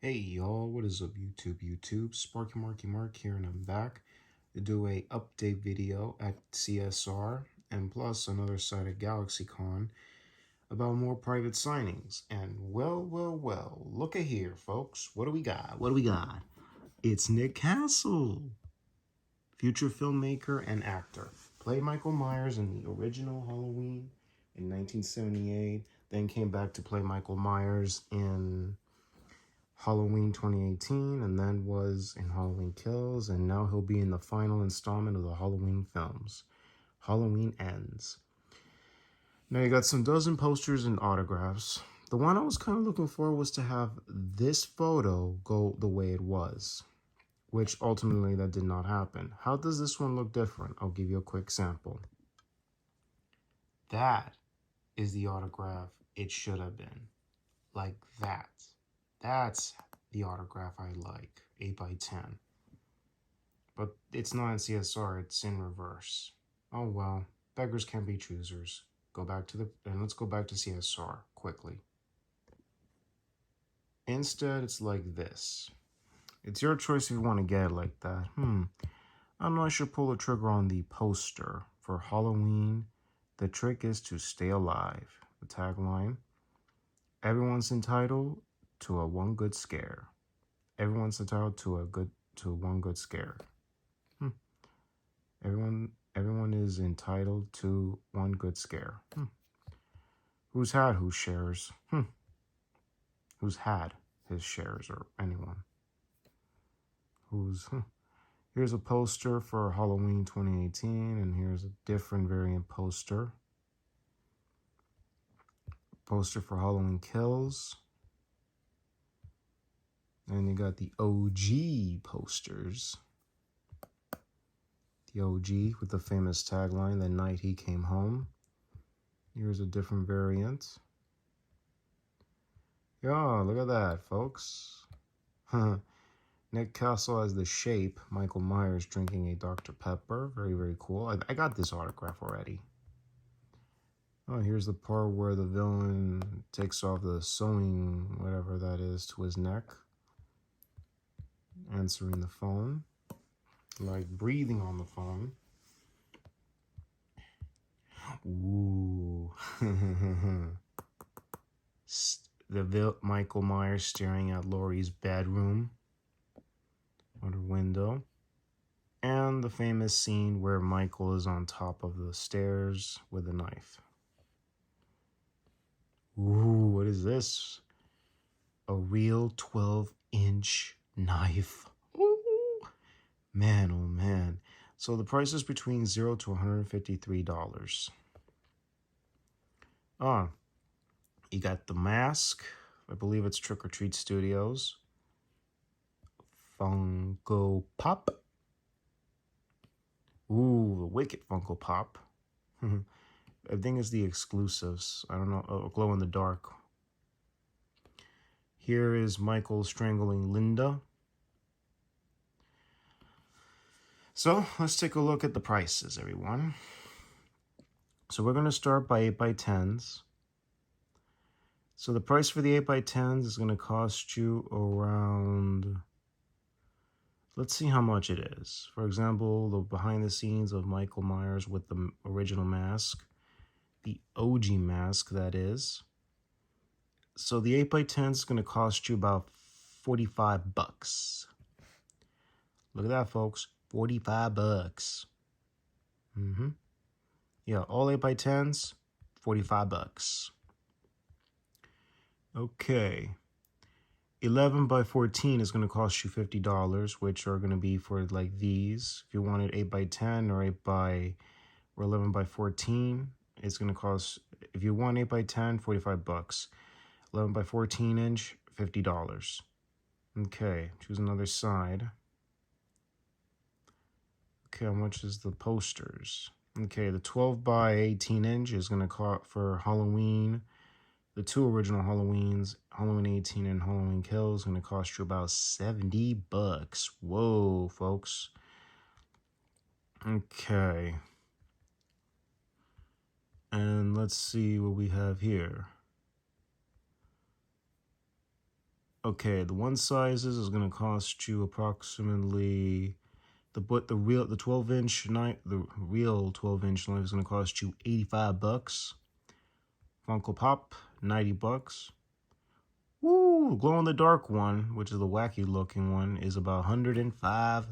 Hey y'all, what is up YouTube? Sparky Marky Mark here, and I'm back to do a update video at CSR and plus another site at GalaxyCon about more private signings. And well, look at here, folks. What do we got? It's Nick Castle, future filmmaker and actor. Played Michael Myers in the original Halloween in 1978, then came back to play Michael Myers in Halloween 2018, and then was in Halloween Kills, and now he'll be in the final installment of the Halloween films, Halloween Ends. Now you got some dozen posters and autographs. The one I was kind of looking for was to have this photo go the way it was, which ultimately that did not happen. How does this one look different? I'll give you a quick sample. That is the autograph it should have been. Like that. That's the autograph I like, 8x10. But it's not in CSR, it's in reverse. Oh well, beggars can be choosers. Let's go back to CSR quickly. Instead, it's like this. It's your choice if you want to get it like that. I don't know, I should pull the trigger on the poster for Halloween. The trick is to stay alive. The tagline: everyone's entitled to a one good scare. Everyone's entitled to one good scare. Everyone is entitled to one good scare. Who's had whose shares? Who's had his shares, or anyone? Here's a poster for Halloween 2018, and here's a different variant poster. Poster for Halloween Kills. And you got the OG posters. The OG with the famous tagline, "The night he came home." Here's a different variant. Yeah, look at that, folks. Nick Castle as the Shape, Michael Myers drinking a Dr. Pepper. Very cool. I got this autograph already. Oh, here's the part where the villain takes off the sewing, whatever that is, to his neck. Answering the phone. Like breathing on the phone. Ooh. Michael Myers staring at Laurie's bedroom out her window. And the famous scene where Michael is on top of the stairs with a knife. Ooh, what is this? A real 12-inch knife. Ooh. Man, oh man. So the price is between $0 to $153. You got the mask. I believe it's Trick or Treat Studios. Funko Pop. Ooh, the Wicked Funko Pop. I think it's the exclusives. I don't know. Glow in the dark. Here is Michael strangling Linda. So let's take a look at the prices, everyone. So we're going to start by 8x10s. So the price for the 8x10s is going to cost you around, let's see how much it is. For example, the behind the scenes of Michael Myers with the original mask, the OG mask, that is. So the 8x10 is going to cost you about $45. Look at that, folks. $45. Yeah, all 8x10s, $45. Okay. 11x14 is going to cost you $50, which are going to be for like these. If you wanted 8x10 or 11x14, it's going to cost, if you want 8x10, $45. 11x14 inch, $50. Okay, choose another side. Okay, how much is the posters? Okay, the 12x18 inch is going to cost for Halloween. The two original Halloweens, Halloween 18 and Halloween Kills, is going to cost you about $70. Whoa, folks. Okay. And let's see what we have here. Okay, the one sizes is gonna cost you approximately the 12-inch knife, the real 12-inch knife is gonna cost you $85. Funko Pop, $90. Woo! Glow in the dark one, which is the wacky looking one, is about $105.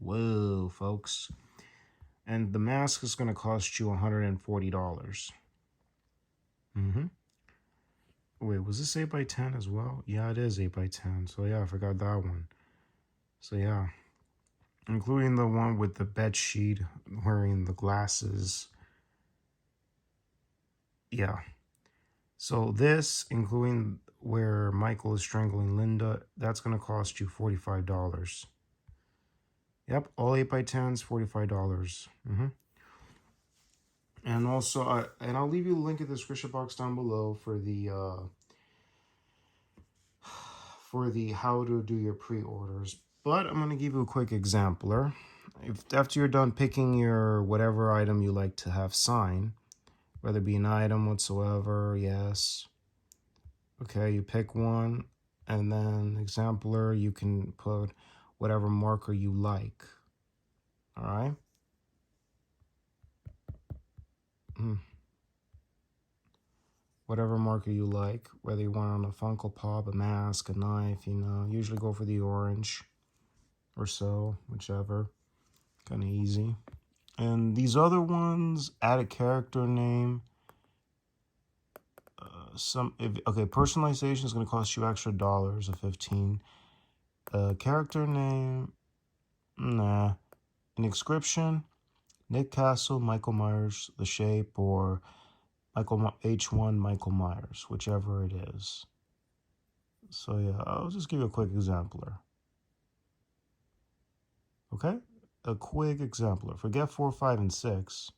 Whoa, folks. And the mask is gonna cost you $140. Wait, was this 8x10 as well? Yeah, it is 8x10. So yeah, I forgot that one. So yeah, including the one with the bed sheet wearing the glasses. Yeah. So this, including where Michael is strangling Linda, that's gonna cost you $45. Yep, all 8x10s, $45. And also, and I'll leave you a link in the description box down below for the how to do your pre-orders. But I'm gonna give you a quick exemplar. If after you're done picking your whatever item you like to have signed, whether it be an item whatsoever, yes. Okay, you pick one, and then exemplar, you can put whatever marker you like. All right. Whatever marker you like, whether you want on a Funko Pop, a mask, a knife, you know, usually go for the orange or so, whichever. Kind of easy. And these other ones, add a character name. Okay, personalization is going to cost you extra dollars, 15. Character name, nah. An inscription, Nick Castle, Michael Myers, The Shape, or H1 Michael Myers, whichever it is. So yeah, I'll just give you a quick exemplar. Okay? A quick exemplar. Forget 4, 5, and 6.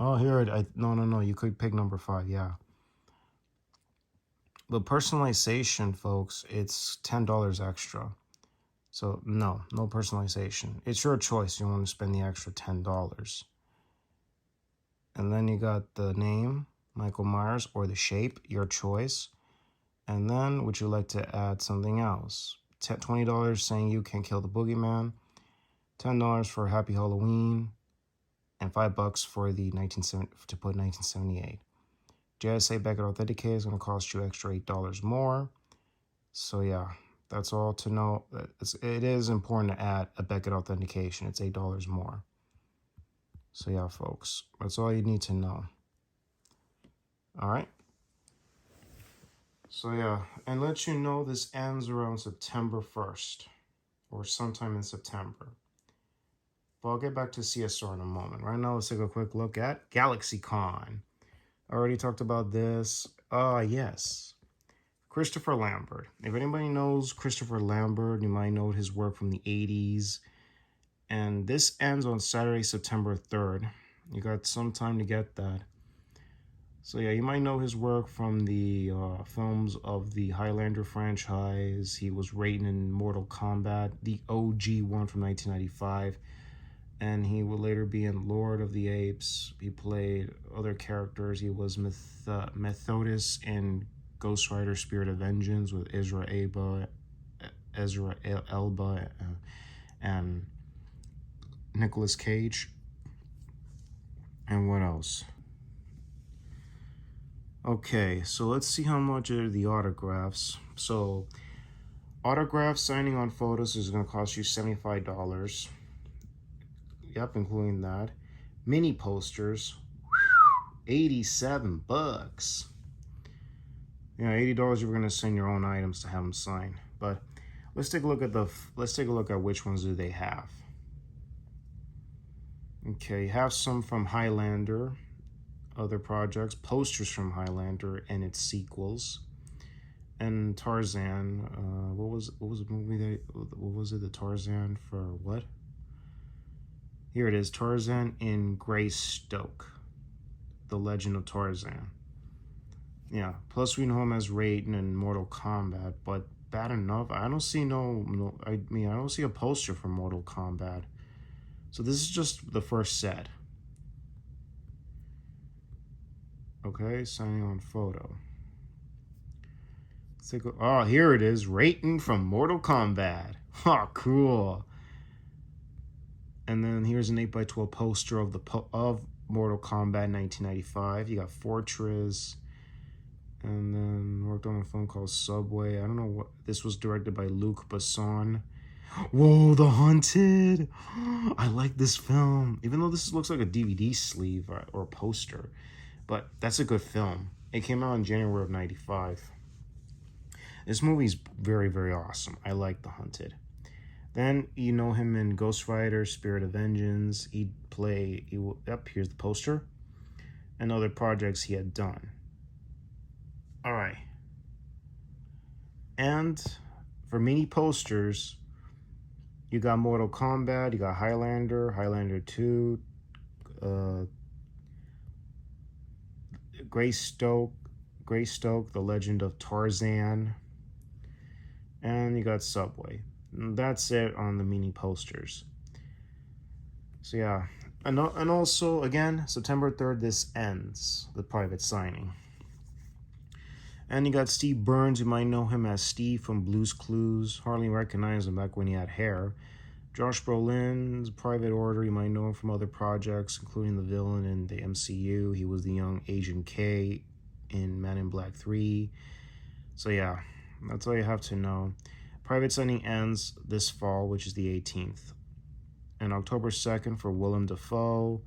Oh, here no. You could pick number 5. Yeah. But personalization, folks, it's $10 extra. So no personalization. It's your choice. You want to spend the extra $10. And then you got the name, Michael Myers, or the shape, your choice. And then would you like to add something else? $20 saying you can kill the boogeyman, $10 for Happy Halloween, and $5 for the 1978. JSA Beckett Authenticator is going to cost you extra $8 more. So yeah, that's all to know. It is important to add a Beckett authentication. It's $8 more. So yeah, folks, that's all you need to know. All right. So yeah, and let you know this ends around September 1st or sometime in September. But I'll get back to CSR in a moment. Right now, let's take a quick look at GalaxyCon. I already talked about this. Yes. Christopher Lambert. If anybody knows Christopher Lambert, you might know his work from the 80s. And this ends on Saturday, September 3rd. You got some time to get that. So yeah, you might know his work from the films of the Highlander franchise. He was Raiden in Mortal Kombat, the OG one from 1995. And he would later be in Lord of the Apes. He played other characters. He was Methodus in Ghost Rider Spirit of Vengeance with Ezra Elba, and Nicolas Cage. And what else? Okay, so let's see how much are the autographs. So, autograph signing on photos is going to cost you $75. Yep, including that. Mini posters, $87. Yeah, $80 you're going to send your own items to have them signed. But let's take a look at which ones do they have. Okay, have some from Highlander, other projects, posters from Highlander and its sequels, and Tarzan. What was the movie what was it? The Tarzan for what? Here it is, Tarzan in Greystoke, The Legend of Tarzan. Yeah, plus we know him as Raiden in Mortal Kombat, but bad enough. I don't see no. I mean, I don't see a poster for Mortal Kombat. So this is just the first set. Okay, signing on photo. Let's take a, oh, here it is. Rating from Mortal Kombat. Oh, cool. And then here's an 8x12 poster of of Mortal Kombat 1995. You got Fortress. And then worked on a film called Subway. I don't know what. This was directed by Luc Besson. Whoa, The Hunted. I like this film. Even though this looks like a DVD sleeve or a poster. But that's a good film. It came out in January of 95. This movie's very, very awesome. I like The Hunted. Then you know him in Ghost Rider, Spirit of Vengeance. Yep, here's the poster. And other projects he had done. All right. And for mini posters, you got Mortal Kombat, you got Highlander, Highlander 2, Greystoke, The Legend of Tarzan, and you got Subway. And that's it on the mini posters. So yeah, and also again, September 3rd, this ends the private signing. And you got Steve Burns. You might know him as Steve from Blue's Clues. Hardly recognize him back when he had hair. Josh Brolin's Private Order. You might know him from other projects, including the villain in the MCU. He was the young Agent K in Man in Black 3. So yeah, that's all you have to know. Private signing ends this fall, which is the 18th. And October 2nd for Willem Dafoe.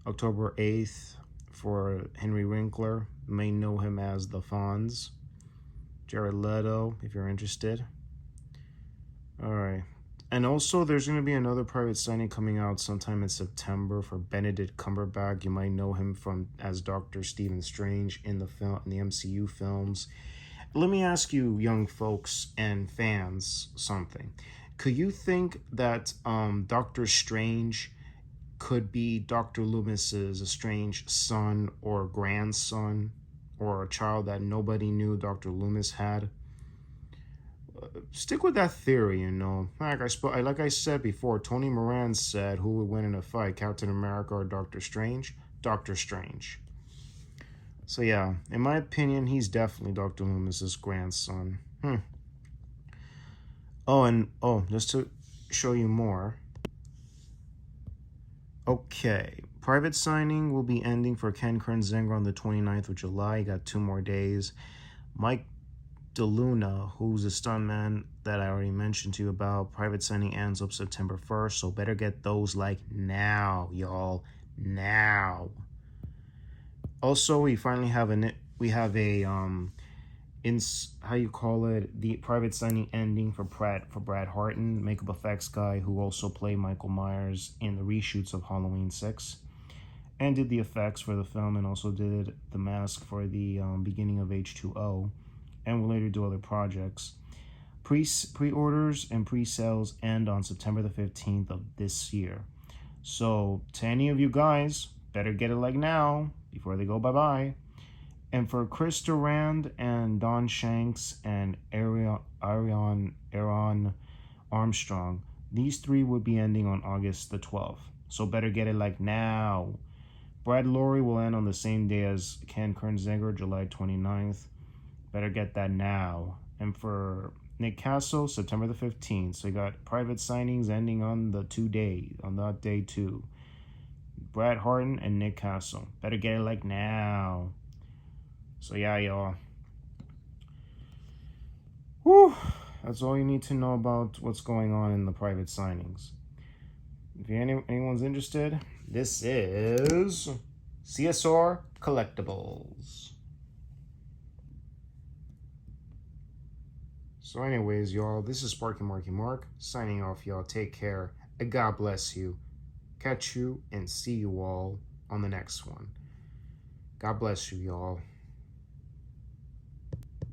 October 8th for Henry Winkler. You may know him as the Fonz. Jared Leto, if you're interested. All right. And also, there's going to be another private signing coming out sometime in September for Benedict Cumberbatch. You might know him from as Dr. Stephen Strange in the MCU films. Let me ask you, young folks and fans, something. Could you think that Doctor Strange could be Dr. Loomis's estranged son or grandson, or a child that nobody knew Dr. Loomis had? Stick with that theory, you know. Like I said before, Tony Moran said who would win in a fight, Captain America or Doctor Strange? Doctor Strange. So yeah, in my opinion, he's definitely Dr. Loomis's grandson. Just to show you more. Okay, private signing will be ending for Ken Kernzinger on the 29th of July. You got 2 more days. Mike DeLuna, who's a stuntman that I already mentioned to you about, private signing ends up September 1st, so better get those like now, y'all. Now. Also, we finally have the private signing ending for Brad Harden, makeup effects guy who also played Michael Myers in the reshoots of Halloween 6, and did the effects for the film, and also did the mask for the beginning of H2O, and will later do other projects. Pre-orders and pre-sales end on September the 15th of this year. So to any of you guys, better get it like now before they go bye-bye. And for Chris Durand and Don Shanks and Aaron Armstrong, these 3 would be ending on August the 12th. So better get it like now. Brad Lorry will end on the same day as Ken Kernzinger, July 29th. Better get that now. And for Nick Castle, September the 15th. So you got private signings ending on that day too. Brad Harden and Nick Castle. Better get it like now. So yeah, y'all. Whew. That's all you need to know about what's going on in the private signings. If anyone's interested, this is CSR Collectibles. So anyways, y'all, this is Sparky Marky Mark signing off, y'all. Take care, and God bless you. Catch you and see you all on the next one. God bless you, y'all.